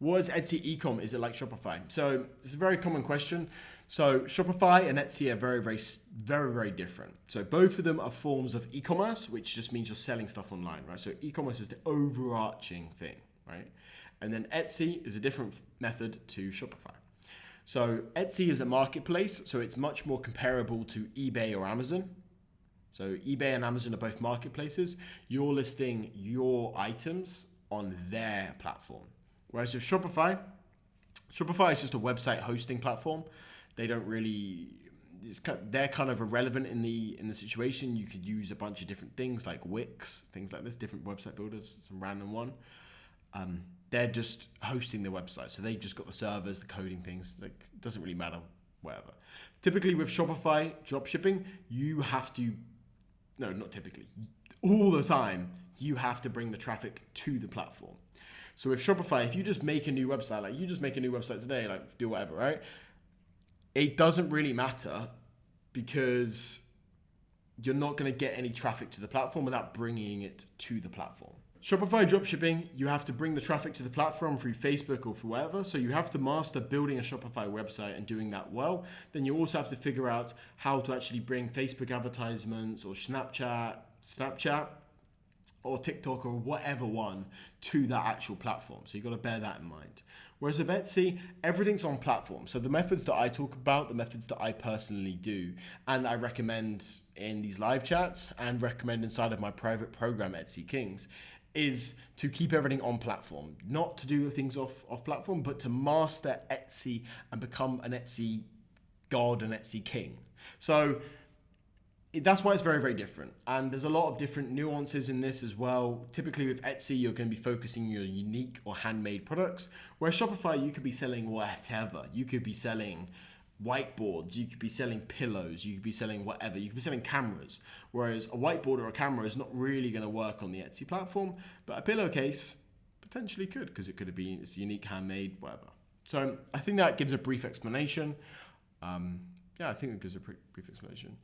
What is Etsy e-com? Is it like Shopify? So it's a very common question. So Shopify and Etsy are very different. So both of them are forms of e-commerce, which just means you're selling stuff online, right? So e-commerce is the overarching thing, right? And then Etsy is a different method to Shopify. So Etsy is a marketplace, so it's much more comparable to eBay or Amazon. So eBay and Amazon are both marketplaces. You're listing your items on their platform. Whereas with Shopify is just a website hosting platform. They don't really, they're kind of irrelevant in the situation. You could use a bunch of different things like Wix, things like this, different website builders, some random one. They're just hosting their website. So they just got the servers, the coding things, like it doesn't really matter, whatever. Typically with Shopify dropshipping, you have to, no, not typically, all the time, you have to bring the traffic to the platform. So with Shopify, if you just make a new website, like you just make a new website today, like do whatever, right? It doesn't really matter because you're not going to get any traffic to the platform without bringing it to the platform. Shopify dropshipping, you have to bring the traffic to the platform through Facebook or through whatever. So you have to master building a Shopify website and doing that well. Then you also have to figure out how to actually bring Facebook advertisements or Snapchat, or TikTok or whatever one to that actual platform. So you've got to bear that in mind. Whereas with Etsy, everything's on platform. So the methods that I talk about, the methods that I personally do, and I recommend in these live chats and recommend inside of my private program, Etsy Kings, is to keep everything on platform. Not to do things off platform, but to master Etsy and become an Etsy god and Etsy king. So that's why it's very different. And there's a lot of different nuances in this as well. Typically with Etsy, you're going to be focusing on your unique or handmade products. Whereas Shopify, you could be selling whatever. You could be selling whiteboards, you could be selling pillows, you could be selling whatever. You could be selling cameras. Whereas a whiteboard or a camera is not really going to work on the Etsy platform, but a pillowcase potentially could, because it could have been, it's unique, handmade, whatever. So I think that gives a brief explanation. I think it gives a brief explanation.